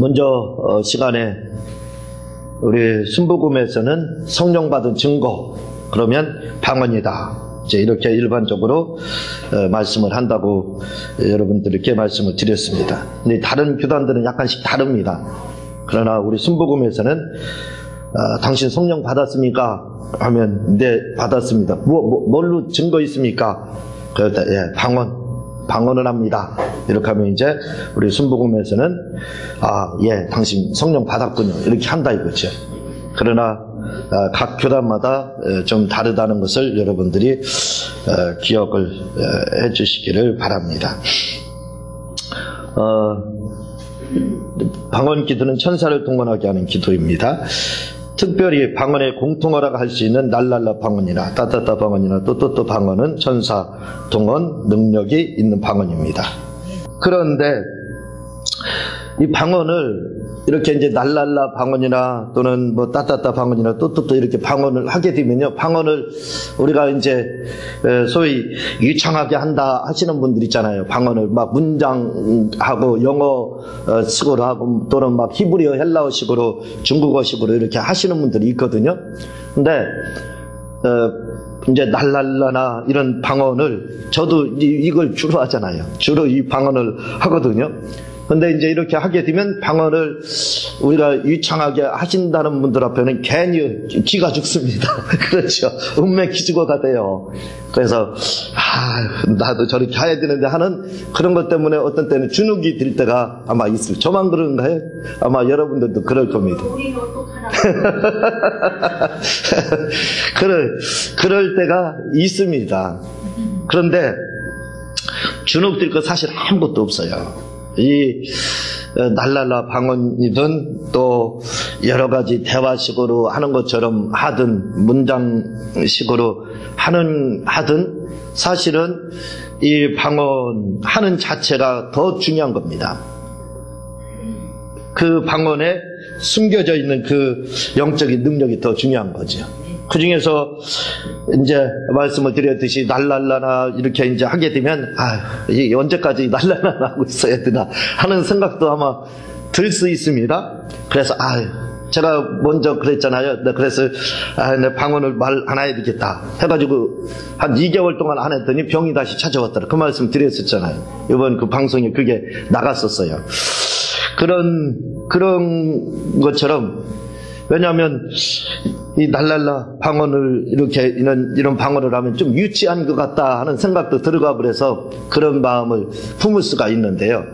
먼저 시간에 우리 순복음에서는 성령 받은 증거, 그러면 방언이다, 이제 이렇게 일반적으로 말씀을 한다고 여러분들께 말씀을 드렸습니다. 근데 다른 교단들은 약간씩 다릅니다. 그러나 우리 순복음에서는 당신 성령 받았습니까? 하면 네, 받았습니다. 뭘로 증거 있습니까? 그러다 예, 방언을 합니다. 이렇게 하면 이제 우리 순복음에서는 예, 당신 성령 받았군요, 이렇게 한다 이거죠. 그러나 각 교단마다 좀 다르다는 것을 여러분들이 기억을 해주시기를 바랍니다. 방언 기도는 천사를 동원하게 하는 기도입니다. 특별히 방언의 공통어라고 할 수 있는 날랄라 방언이나 따따따 방언이나 또또또 방언은 천사 동원 능력이 있는 방언입니다. 그런데 이 방언을 이렇게 이제 날랄라 방언이나 또는 뭐 따따따 방언이나 또또또 이렇게 방언을 하게 되면요, 방언을 우리가 이제 소위 유창하게 한다 하시는 분들 있잖아요. 방언을 막 문장하고 영어식으로 하고 또는 막 히브리어 헬라어식으로 중국어식으로 이렇게 하시는 분들이 있거든요. 근데 이제 날랄라나 이런 방언을 저도 이걸 주로 하잖아요. 주로 이 방언을 하거든요. 근데 이제 이렇게 하게 되면 방언을 우리가 유창하게 하신다는 분들 앞에는 괜히 기가 죽습니다. 그렇죠. 음매 기죽어가 돼요. 그래서 나도 저렇게 해야 되는데 하는 그런 것 때문에 어떤 때는 주눅이 들 때가 아마 있을. 저만 그런가요? 아마 여러분들도 그럴 겁니다. 그럴 때가 있습니다. 그런데 주눅 들 거 사실 아무것도 없어요. 이 날랄라 방언이든 또 여러 가지 대화식으로 하는 것처럼 하든 문장식으로 하든 사실은 이 방언하는 자체가 더 중요한 겁니다. 그 방언에 숨겨져 있는 그 영적인 능력이 더 중요한 거죠. 그 중에서 이제 말씀을 드렸듯이 날랄라나 이렇게 이제 하게 되면 이게 언제까지 날랄라나 하고 있어야 되나 하는 생각도 아마 들 수 있습니다. 그래서 제가 먼저 그랬잖아요. 그래서 내 방언을 말 안 해야 되겠다 해가지고 한 2개월 동안 안 했더니 병이 다시 찾아왔더라. 그 말씀 드렸었잖아요. 이번 그 방송에 그게 나갔었어요. 그런 것처럼, 왜냐하면 이 날랄라 방언을 이렇게 이런 방언을 하면 좀 유치한 것 같다 하는 생각도 들어가 그래서 그런 마음을 품을 수가 있는데요.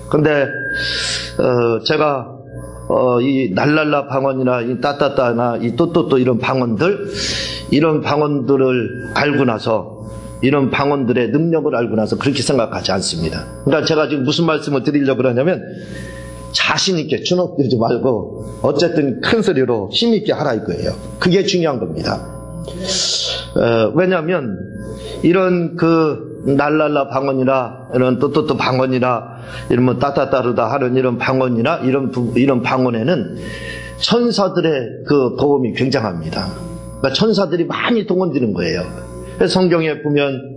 근데 제가 이 날랄라 방언이나 이 따따따나 이 또또또 이런 방언들을 알고 나서, 이런 방언들의 능력을 알고 나서 그렇게 생각하지 않습니다. 그러니까 제가 지금 무슨 말씀을 드리려고 그러냐면, 자신있게 주눅들지 말고 어쨌든 큰 소리로 힘있게 하라 이거예요. 그게 중요한 겁니다. 왜냐하면 이런 그 날랄라 방언이나 이런 또또또 방언이나 이런 뭐 따따따르다 하는 이런 방언이나 이런 방언에는 천사들의 그 도움이 굉장합니다. 그러니까 천사들이 많이 동원되는 거예요. 성경에 보면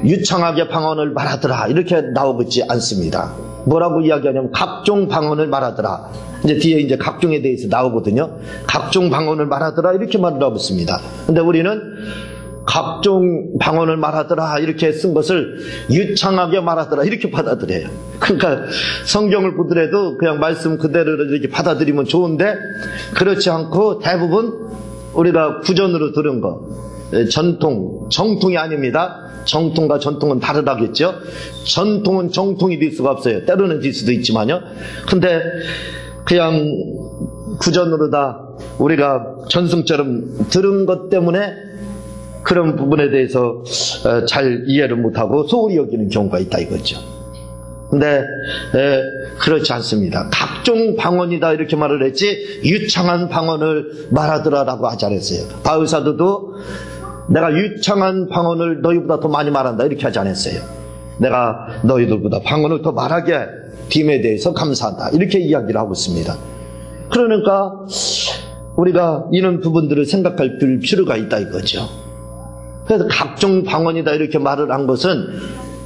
유창하게 방언을 말하더라 이렇게 나오고 있지 않습니다. 뭐라고 이야기하냐면 각종 방언을 말하더라. 이제 뒤에 이제 각종에 대해서 나오거든요. 각종 방언을 말하더라 이렇게 말을 하고 있습니다. 근데 우리는 각종 방언을 말하더라 이렇게 쓴 것을 유창하게 말하더라 이렇게 받아들여요. 그러니까 성경을 보더라도 그냥 말씀 그대로 이렇게 받아들이면 좋은데, 그렇지 않고 대부분 우리가 구전으로 들은 거, 정통이 아닙니다. 정통과 전통은 다르다겠죠. 전통은 정통이 될 수가 없어요. 때로는 될 수도 있지만요. 근데 그냥 구전으로 다 우리가 전승처럼 들은 것 때문에 그런 부분에 대해서 잘 이해를 못하고 소홀히 여기는 경우가 있다 이거죠. 근데 그렇지 않습니다. 각종 방언이다 이렇게 말을 했지 유창한 방언을 말하더라라고 하지 않았어요. 바울 사도도 내가 유창한 방언을 너희보다 더 많이 말한다 이렇게 하지 않았어요. 내가 너희들보다 방언을 더 말하게 됨에 대해서 감사한다 이렇게 이야기를 하고 있습니다. 그러니까 우리가 이런 부분들을 생각할 필요가 있다 이거죠. 그래서 각종 방언이다 이렇게 말을 한 것은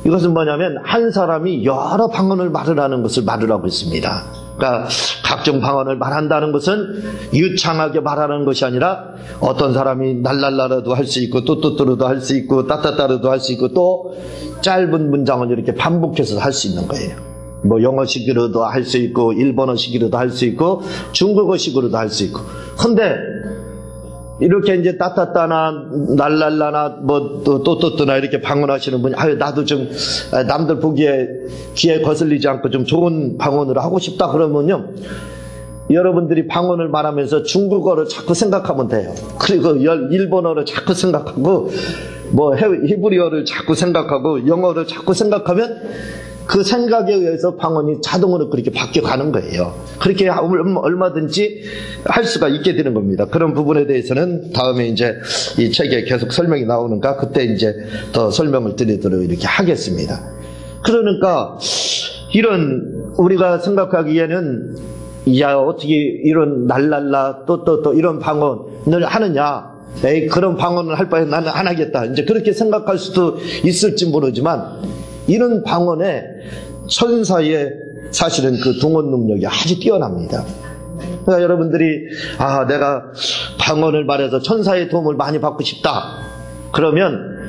이것은 뭐냐면 한 사람이 여러 방언을 말하라는 것을 말하고 있습니다. 그러니까 각종 방언을 말한다는 것은 유창하게 말하는 것이 아니라 어떤 사람이 날랄라라도 할 수 있고 또또또로도 할 수 있고 따따따로도 할 수 있고 또 짧은 문장을 이렇게 반복해서 할 수 있는 거예요. 뭐 영어식으로도 할 수 있고 일본어식으로도 할 수 있고 중국어식으로도 할 수 있고. 근데 이렇게 이제 따따따나 날랄라나 뭐 또또또나 이렇게 방언하시는 분이 아유 나도 좀 남들 보기에 귀에 거슬리지 않고 좀 좋은 방언을 하고 싶다 그러면요, 여러분들이 방언을 말하면서 중국어를 자꾸 생각하면 돼요. 그리고 일본어를 자꾸 생각하고 뭐 히브리어를 자꾸 생각하고 영어를 자꾸 생각하면 그 생각에 의해서 방언이 자동으로 그렇게 바뀌어가는 거예요. 그렇게 얼마든지 할 수가 있게 되는 겁니다. 그런 부분에 대해서는 다음에 이제 이 책에 계속 설명이 나오는가 그때 이제 더 설명을 드리도록 이렇게 하겠습니다. 그러니까 이런 우리가 생각하기에는 야 어떻게 이런 날랄라 또 이런 방언을 하느냐, 에이 그런 방언을 할 바에 나는 안 하겠다, 이제 그렇게 생각할 수도 있을지 모르지만 이런 방언에 천사의 사실은 그 동원 능력이 아주 뛰어납니다. 그러니까 여러분들이 내가 방언을 말해서 천사의 도움을 많이 받고 싶다 그러면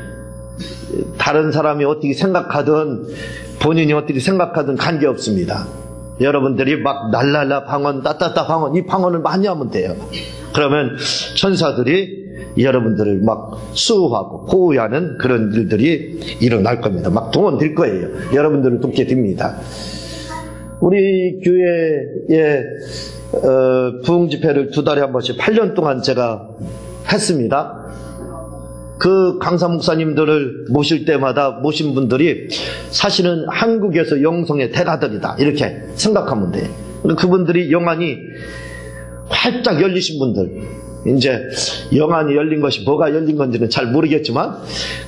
다른 사람이 어떻게 생각하든 본인이 어떻게 생각하든 관계없습니다. 여러분들이 막 날랄라 방언 따따따 방언 이 방언을 많이 하면 돼요. 그러면 천사들이 여러분들을 막 수호하고 보호하는 그런 일들이 일어날 겁니다. 막 동원될 거예요. 여러분들을 돕게 됩니다. 우리 교회에 부흥집회를 2달에 한 번씩 8년 동안 제가 했습니다. 그 강사 목사님들을 모실 때마다 모신 분들이 사실은 한국에서 영성의 대가들이다 이렇게 생각하면 돼요. 그분들이 영안이 활짝 열리신 분들, 이제 영안이 열린 것이 뭐가 열린 건지는 잘 모르겠지만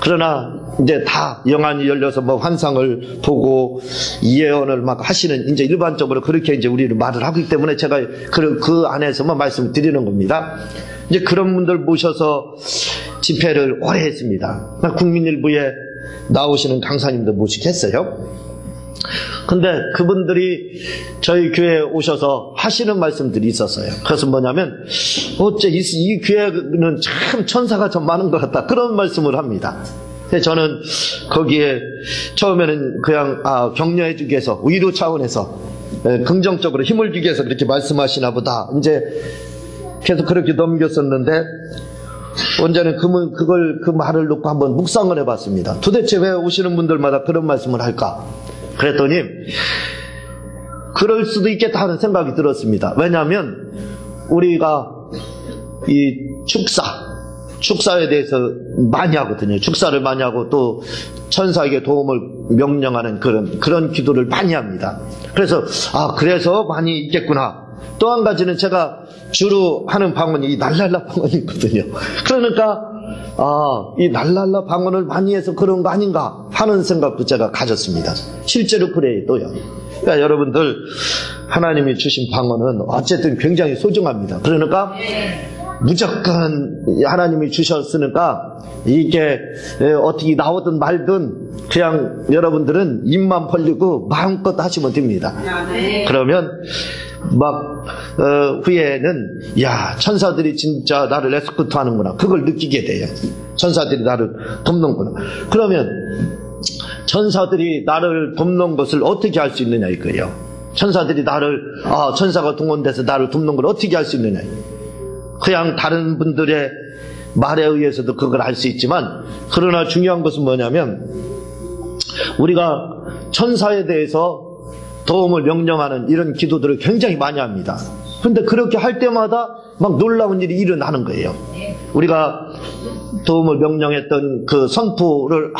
그러나 이제 다 영안이 열려서 뭐 환상을 보고 예언을 막 하시는 이제 일반적으로 그렇게 이제 우리를 말을 하기 때문에 제가 그 안에서만 말씀을 드리는 겁니다. 이제 그런 분들 모셔서 집회를 오래 했습니다. 국민일보에 나오시는 강사님들 모시겠어요. 근데 그분들이 저희 교회에 오셔서 하시는 말씀들이 있었어요. 그래서 뭐냐면 어째 이 교회는 참 천사가 좀 많은 것 같다 그런 말씀을 합니다. 저는 거기에 처음에는 그냥 격려해 주기 위해서 위로 차원에서 긍정적으로 힘을 주기 위해서 그렇게 말씀하시나 보다 이제 계속 그렇게 넘겼었는데 언제는 그 말을 놓고 한번 묵상을 해봤습니다. 도대체 왜 오시는 분들마다 그런 말씀을 할까? 그랬더니 그럴 수도 있겠다 하는 생각이 들었습니다. 왜냐하면 우리가 이 축사에 대해서 많이 하거든요. 축사를 많이 하고 또 천사에게 도움을 명령하는 그런 기도를 많이 합니다. 그래서 그래서 많이 있겠구나. 또 한 가지는 제가 주로 하는 방언이 이 날랄라 방언이 있거든요. 그러니까 이 날랄라 방언을 많이 해서 그런 거 아닌가 하는 생각도 제가 가졌습니다. 실제로 그래요 또요. 그러니까 여러분들 하나님이 주신 방언은 어쨌든 굉장히 소중합니다. 그러니까 무조건 하나님이 주셨으니까 이게 어떻게 나오든 말든 그냥 여러분들은 입만 벌리고 마음껏 하시면 됩니다. 그러면 막 후에는 야 천사들이 진짜 나를 에스코트 하는구나 그걸 느끼게 돼요. 천사들이 나를 돕는구나. 그러면 천사들이 나를 돕는 것을 어떻게 할 수 있느냐 이거예요. 천사들이 나를 천사가 동원돼서 나를 돕는 걸 어떻게 할 수 있느냐. 그냥 다른 분들의 말에 의해서도 그걸 알 수 있지만 그러나 중요한 것은 뭐냐면 우리가 천사에 대해서 도움을 명령하는 이런 기도들을 굉장히 많이 합니다. 그런데 그렇게 할 때마다 막 놀라운 일이 일어나는 거예요. 우리가 도움을 명령했던 그 선포를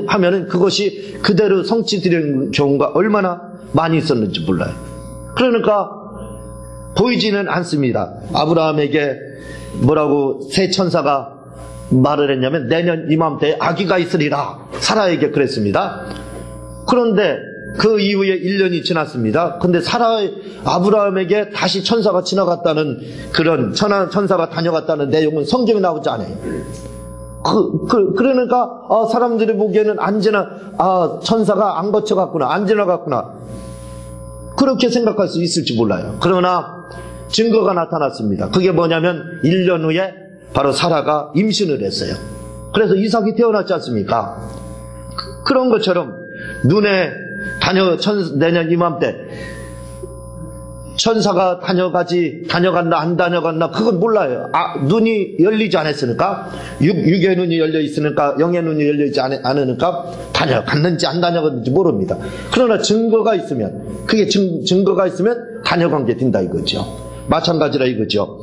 하면은 그것이 그대로 성취되는 경우가 얼마나 많이 있었는지 몰라요. 그러니까 보이지는 않습니다. 아브라함에게 뭐라고 새 천사가 말을 했냐면 내년 이맘때에 아기가 있으리라 사라에게 그랬습니다. 그런데 그 이후에 1년이 지났습니다. 근데 아브라함에게 다시 천사가 지나갔다는 그런 천사가 다녀갔다는 내용은 성경에 나오지 않아요. 그러니까 사람들이 보기에는 천사가 안 거쳐갔구나, 안 지나갔구나, 그렇게 생각할 수 있을지 몰라요. 그러나 증거가 나타났습니다. 그게 뭐냐면 1년 후에 바로 사라가 임신을 했어요. 그래서 이삭이 태어났지 않습니까? 그런 것처럼 눈에 내년 이맘때 천사가 다녀갔나 안 다녀갔나 그건 몰라요. 눈이 열리지 않았으니까, 육의 눈이 열려 있으니까, 영의 눈이 열리지 않으니까 다녀갔는지 안 다녀갔는지 모릅니다. 그러나 증거가 있으면, 그게 증거가 있으면 다녀간 게 된다 이거죠. 마찬가지라 이거죠.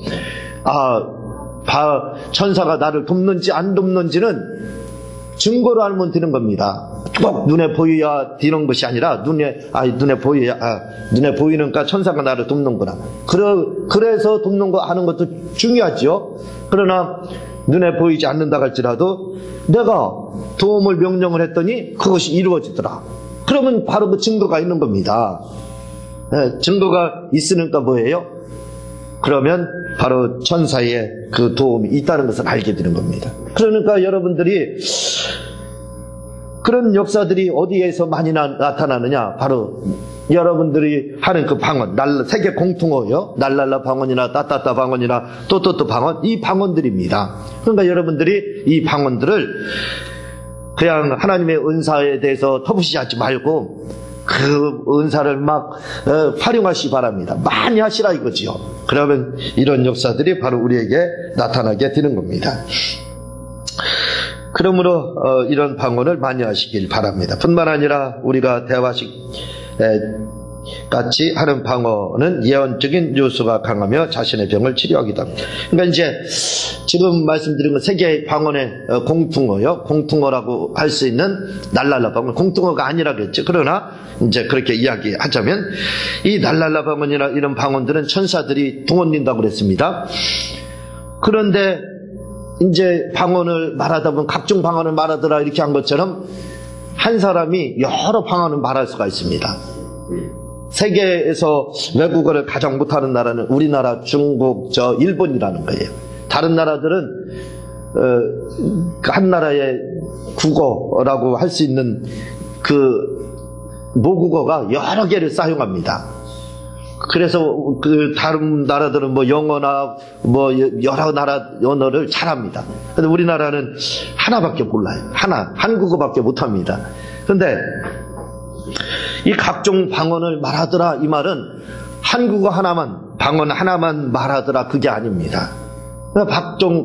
천사가 나를 돕는지 안 돕는지는 증거로 알면 되는 겁니다. 꼭 눈에 보여야 되는 것이 아니라 눈에 보이니까 천사가 나를 돕는구나. 그래서 돕는 거 하는 것도 중요하죠. 그러나 눈에 보이지 않는다 할지라도 내가 도움을 명령을 했더니 그것이 이루어지더라. 그러면 바로 그 증거가 있는 겁니다. 증거가 있으니까 뭐예요? 그러면 바로 천사의 그 도움이 있다는 것을 알게 되는 겁니다. 그러니까 여러분들이 그런 역사들이 어디에서 많이 나타나느냐? 바로 여러분들이 하는 그 방언, 세계 공통어요. 날랄라 방언이나 따따따 방언이나 또또또 방언, 이 방언들입니다. 그러니까 여러분들이 이 방언들을 그냥 하나님의 은사에 대해서 터부시하지 말고 그 은사를 막 활용하시기 바랍니다. 많이 하시라 이거지요. 그러면 이런 역사들이 바로 우리에게 나타나게 되는 겁니다. 그러므로 이런 방언을 많이 하시길 바랍니다. 뿐만 아니라 우리가 대화식 같이 하는 방언은 예언적인 요소가 강하며 자신의 병을 치료하기도 합니다. 그러니까 이제 지금 말씀드린 건 세계 방언의 공통어요. 공통어라고 할 수 있는 날랄라 방언, 공통어가 아니라 그랬죠. 그러나 이제 그렇게 이야기하자면 이 날랄라 방언이나 이런 방언들은 천사들이 동원된다고 그랬습니다. 그런데 이제 방언을 말하다 보면 각종 방언을 말하더라 이렇게 한 것처럼 한 사람이 여러 방언을 말할 수가 있습니다. 세계에서 외국어를 가장 못하는 나라는 우리나라, 중국, 일본이라는 거예요. 다른 나라들은 한 나라의 국어라고 할 수 있는 그 모국어가 여러 개를 사용합니다. 그래서 그 다른 나라들은 뭐 영어나 뭐 여러 나라 언어를 잘합니다. 근데 우리나라는 하나밖에 몰라요. 한국어밖에 못합니다. 근데 이 각종 방언을 말하더라 이 말은 한국어 하나만, 방언 하나만 말하더라 그게 아닙니다.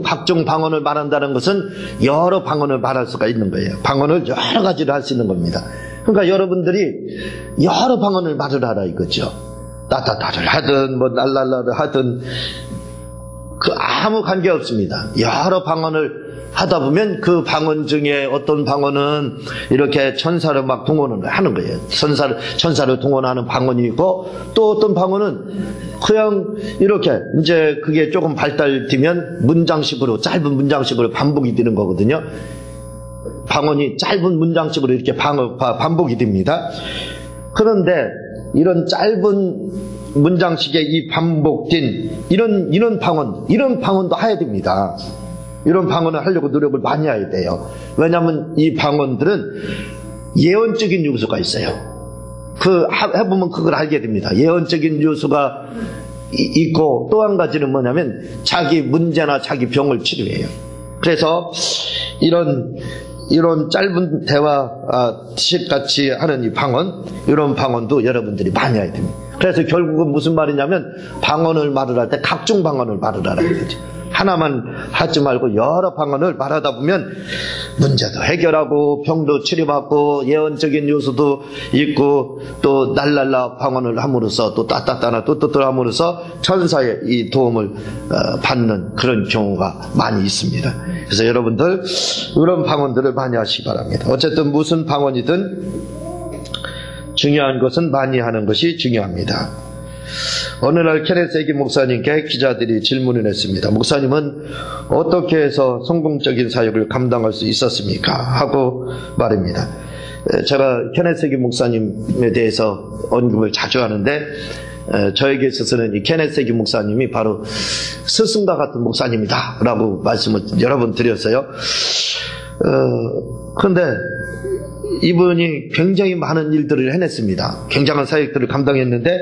각종 방언을 말한다는 것은 여러 방언을 말할 수가 있는 거예요. 방언을 여러 가지를 할 수 있는 겁니다. 그러니까 여러분들이 여러 방언을 말하라 이거죠. 따따따를 하든 뭐 날랄라를 하든 아무 관계 없습니다. 여러 방언을 하다 보면 그 방언 중에 어떤 방언은 이렇게 천사를 막 동원을 하는 거예요. 천사를 동원하는 방언이 있고 또 어떤 방언은 그냥 이렇게 이제 그게 조금 발달되면 문장식으로, 짧은 문장식으로 반복이 되는 거거든요. 방언이 짧은 문장식으로 이렇게 반복이 됩니다. 그런데 이런 짧은 문장식의 이 반복된 이런 방언도 해야 됩니다. 이런 방언을 하려고 노력을 많이 해야 돼요. 왜냐하면 이 방언들은 예언적인 요소가 있어요. 해보면 그걸 알게 됩니다. 예언적인 요소가 있고 또 한 가지는 뭐냐면 자기 문제나 자기 병을 치료해요. 그래서 이런 짧은 대화식 같이 하는 이 방언, 이런 방언도 여러분들이 많이 해야 됩니다. 그래서 결국은 무슨 말이냐면 방언을 말을 할 때 각종 방언을 말을 하라 이거죠. 하나만 하지 말고 여러 방언을 말하다 보면 문제도 해결하고 병도 치료받고 예언적인 요소도 있고 또 날랄라 방언을 함으로써 또 따따따나 또또또 함으로써 천사의 이 도움을 받는 그런 경우가 많이 있습니다. 그래서 여러분들 이런 방언들을 많이 하시기 바랍니다. 어쨌든 무슨 방언이든 중요한 것은 많이 하는 것이 중요합니다. 어느 날 케네스 해기 목사님께 기자들이 질문을 했습니다. 목사님은 어떻게 해서 성공적인 사역을 감당할 수 있었습니까? 하고 말입니다. 제가 케네스 해기 목사님에 대해서 언급을 자주 하는데 저에게 있어서는 이 케네스 세기 목사님이 바로 스승과 같은 목사님이다 라고 말씀을 여러 번 드렸어요. 그런데 이분이 굉장히 많은 일들을 해냈습니다. 굉장한 사역들을 감당했는데,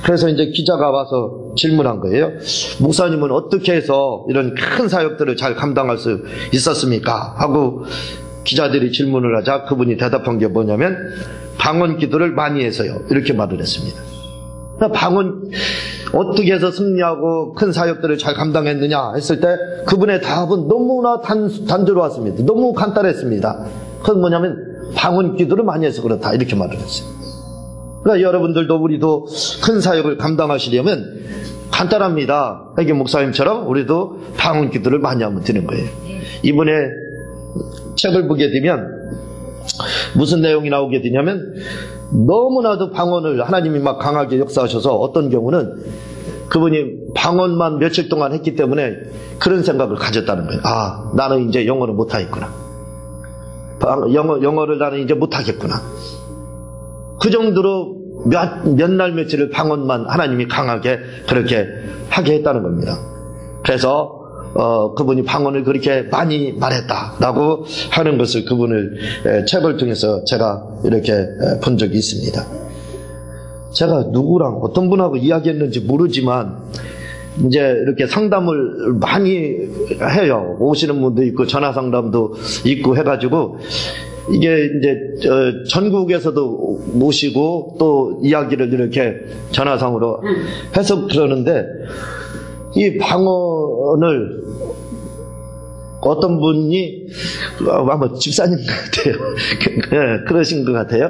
그래서 이제 기자가 와서 질문한 거예요. 목사님은 어떻게 해서 이런 큰 사역들을 잘 감당할 수 있었습니까? 하고 기자들이 질문을 하자 그분이 대답한 게 뭐냐면 방언 기도를 많이 해서요, 이렇게 말을 했습니다. 방언 어떻게 해서 승리하고 큰 사역들을 잘 감당했느냐 했을 때 그분의 답은 너무나 단조로웠습니다. 너무 간단했습니다. 그건 뭐냐면 방언 기도를 많이 해서 그렇다, 이렇게 말을 했어요. 그러니까 여러분들도 우리도 큰 사역을 감당하시려면 간단합니다. 회계 목사님처럼 우리도 방언 기도를 많이 하면 되는 거예요. 이번에 책을 보게 되면 무슨 내용이 나오게 되냐면 너무나도 방언을 하나님이 막 강하게 역사하셔서 어떤 경우는 그분이 방언만 며칠 동안 했기 때문에 그런 생각을 가졌다는 거예요. 아, 나는 이제 영어를 못하겠구나. 영어를 나는 이제 못하겠구나. 그 정도로 몇 날 며칠을 방언만 하나님이 강하게 그렇게 하게 했다는 겁니다. 그래서 그분이 방언을 그렇게 많이 말했다라고 하는 것을 그분을 책을 통해서 제가 이렇게 본 적이 있습니다. 제가 누구랑 어떤 분하고 이야기했는지 모르지만 이제 이렇게 상담을 많이 해요. 오시는 분도 있고 전화 상담도 있고 해가지고 이게 이제 전국에서도 모시고 또 이야기를 이렇게 전화상으로 해서 그러는데 이 방언을 어떤 분이 아마 집사님 같아요. 그러신 것 같아요.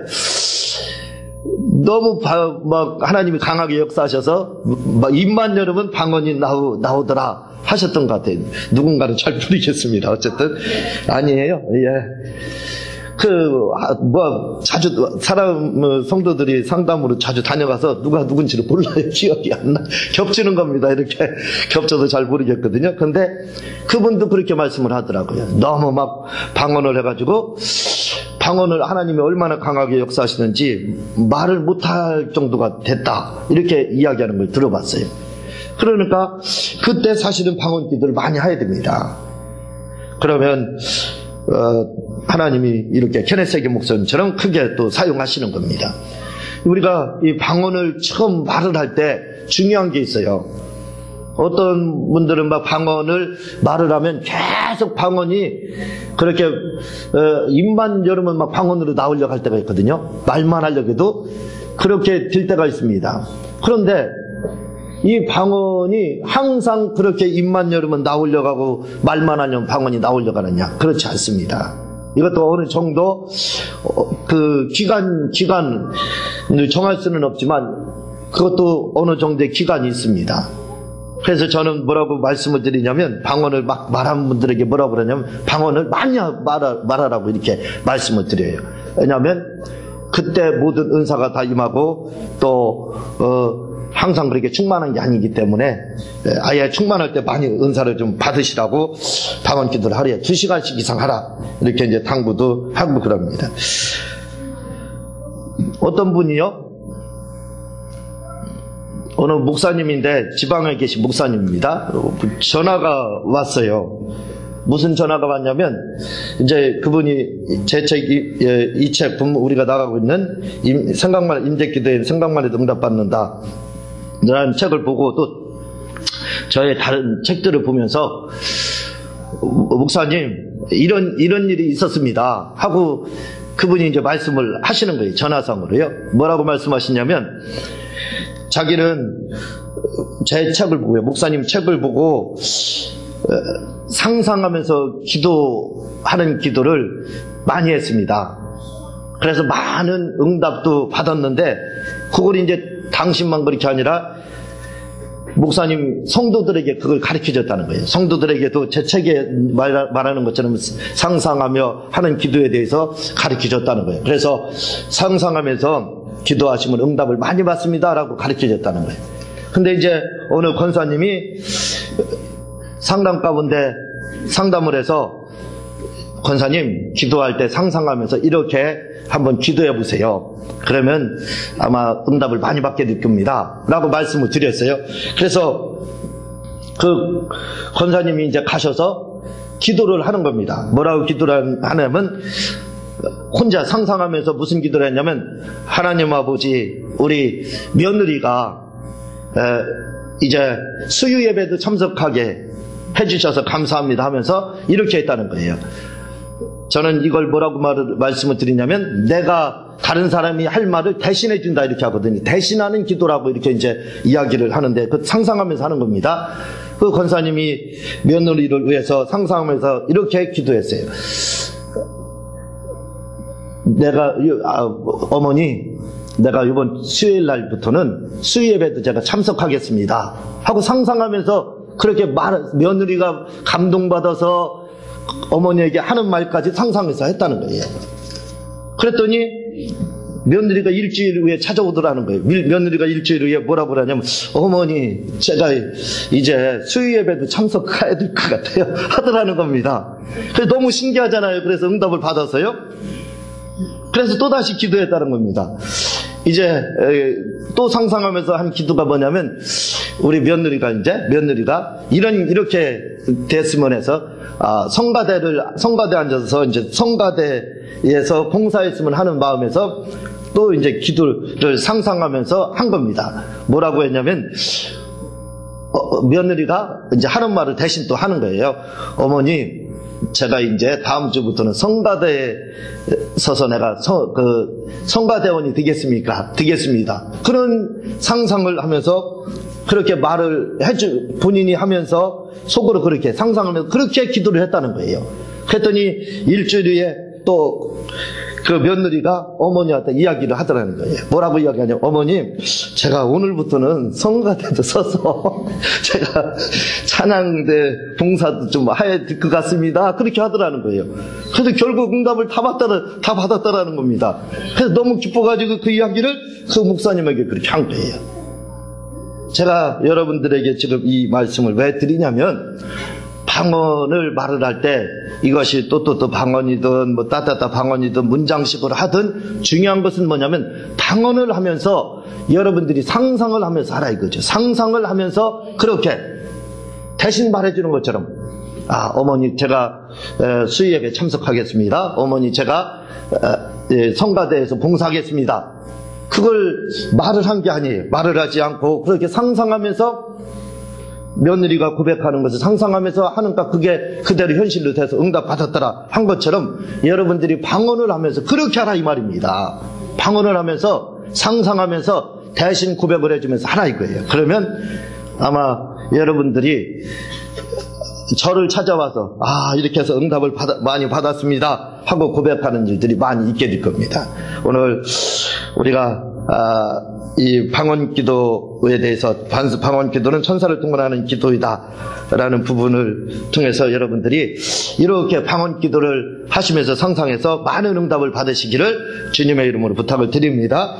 너무 막 하나님이 강하게 역사하셔서 막 입만 열으면 방언이 나오더라 하셨던 것 같아요. 누군가는 잘 모르겠습니다. 어쨌든 아니에요. 예. 자주 성도들이 상담으로 자주 다녀가서 누가 누군지를 몰라요. 기억이 안 나. 겹치는 겁니다. 이렇게 겹쳐서 잘 모르겠거든요. 근데 그분도 그렇게 말씀을 하더라고요. 너무 막 방언을 해가지고 방언을 하나님이 얼마나 강하게 역사하시는지 말을 못할 정도가 됐다, 이렇게 이야기하는 걸 들어봤어요. 그러니까 그때 사실은 방언 기도를 많이 해야 됩니다. 그러면 하나님이 이렇게 케네스 세기 목사님처럼 크게 또 사용하시는 겁니다. 우리가 이 방언을 처음 말을 할 때 중요한 게 있어요. 어떤 분들은 막 방언을 말을 하면 계속 방언이 그렇게 입만 열으면 막 방언으로 나오려고 할 때가 있거든요. 말만 하려고 해도 그렇게 될 때가 있습니다. 그런데 이 방언이 항상 그렇게 입만 열으면 나오려고 하고 말만 하면 방언이 나오려고 하느냐? 그렇지 않습니다. 이것도 어느 정도 그 기간을 정할 수는 없지만 그것도 어느 정도의 기간이 있습니다. 그래서 저는 뭐라고 말씀을 드리냐면 방언을 막 말하는 분들에게 뭐라고 그러냐면 방언을 많이 말하라고 이렇게 말씀을 드려요. 왜냐하면 그때 모든 은사가 다 임하고 또 항상 그렇게 충만한 게 아니기 때문에 아예 충만할 때 많이 은사를 좀 받으시라고 방언 기도를 하루에 2시간씩 이상 하라, 이렇게 이제 당부도 하고 그럽니다. 어떤 분이요? 어느 목사님인데 지방에 계신 목사님입니다. 전화가 왔어요. 무슨 전화가 왔냐면 이제 그분이 제 책, 이 책 우리가 나가고 있는 임재기도에 생각만 해도 응답받는다 라는 책을 보고 또 저의 다른 책들을 보면서 목사님 이런 일이 있었습니다 하고 그분이 이제 말씀을 하시는 거예요. 전화상으로요. 뭐라고 말씀하시냐면 자기는 제 책을 보고요, 목사님 책을 보고 상상하면서 기도하는 기도를 많이 했습니다. 그래서 많은 응답도 받았는데 그걸 이제 당신만 그렇게 아니라 목사님 성도들에게 그걸 가르쳐줬다는 거예요. 성도들에게도 제 책에 말하는 것처럼 상상하며 하는 기도에 대해서 가르쳐줬다는 거예요. 그래서 상상하면서 기도하시면 응답을 많이 받습니다 라고 가르쳐줬다는 거예요. 근데 이제 어느 권사님이 상담 가운데 상담을 해서 권사님 기도할 때 상상하면서 이렇게 한번 기도해 보세요. 그러면 아마 응답을 많이 받게 될 겁니다. 라고 말씀을 드렸어요. 그래서 그 권사님이 이제 가셔서 기도를 하는 겁니다. 뭐라고 기도를 하냐면 혼자 상상하면서 무슨 기도를 했냐면, 하나님 아버지, 우리 며느리가 이제 수유 예배도 참석하게 해주셔서 감사합니다 하면서 이렇게 했다는 거예요. 저는 이걸 뭐라고 말씀을 드리냐면, 내가 다른 사람이 할 말을 대신해 준다 이렇게 하거든요. 대신하는 기도라고 이렇게 이제 이야기를 하는데, 그 상상하면서 하는 겁니다. 그 권사님이 며느리를 위해서 상상하면서 이렇게 기도했어요. 어머니, 내가 이번 수요일 날부터는 수요 예배도 제가 참석하겠습니다 하고 상상하면서 그렇게 며느리가 감동받아서 어머니에게 하는 말까지 상상해서 했다는 거예요. 그랬더니 며느리가 일주일 후에 찾아오더라는 거예요. 며느리가 일주일 후에 뭐라고 그러냐면, 어머니, 제가 이제 수요 예배도 참석해야 될 것 같아요 하더라는 겁니다. 그래서 너무 신기하잖아요. 그래서 응답을 받아서요. 그래서 또다시 기도했다는 겁니다. 이제 또 상상하면서 한 기도가 뭐냐면, 우리 며느리가 이렇게 됐으면 해서 성가대에 앉아서 이제 성가대에서 봉사했으면 하는 마음에서 또 이제 기도를 상상하면서 한 겁니다. 뭐라고 했냐면, 며느리가 이제 하는 말을 대신 또 하는 거예요. 어머니, 제가 이제 다음 주부터는 성가대에 서서 내가 성가대원이 되겠습니다. 그런 상상을 하면서 그렇게 말을 본인이 하면서 속으로 그렇게 상상하면서 그렇게 기도를 했다는 거예요. 그랬더니 일주일 후에 또 그 며느리가 어머니한테 이야기를 하더라는 거예요. 뭐라고 이야기하냐면, 어머님, 제가 오늘부터는 성가대도 서서 제가 찬양대 봉사도 좀 해야 될 것 같습니다. 그렇게 하더라는 거예요. 그래서 결국 응답을 다 받았다라는 겁니다. 그래서 너무 기뻐가지고 그 이야기를 그 목사님에게 그렇게 한 거예요. 제가 여러분들에게 지금 이 말씀을 왜 드리냐면, 방언을 말을 할 때 이것이 또또또 방언이든 뭐 따따따 방언이든 문장식으로 하든 중요한 것은 뭐냐면, 방언을 하면서 여러분들이 상상을 하면서 하라 이거죠. 상상을 하면서 그렇게 대신 말해주는 것처럼, 어머니, 제가 수요 예배 참석하겠습니다. 어머니, 제가 성가대에서 봉사하겠습니다. 그걸 말을 한 게 아니에요. 말을 하지 않고 그렇게 상상하면서 며느리가 고백하는 것을 상상하면서 하니까 그게 그대로 현실로 돼서 응답 받았더라 한 것처럼, 여러분들이 방언을 하면서 그렇게 하라 이 말입니다. 방언을 하면서 상상하면서 대신 고백을 해주면서 하라 이거예요. 그러면 아마 여러분들이 저를 찾아와서 이렇게 해서 응답을 많이 받았습니다 하고 고백하는 일들이 많이 있게 될 겁니다. 오늘 우리가 이 방언 기도에 대해서, 방언 기도는 천사를 통과하는 기도이다 라는 부분을 통해서 여러분들이 이렇게 방언 기도를 하시면서 상상해서 많은 응답을 받으시기를 주님의 이름으로 부탁을 드립니다.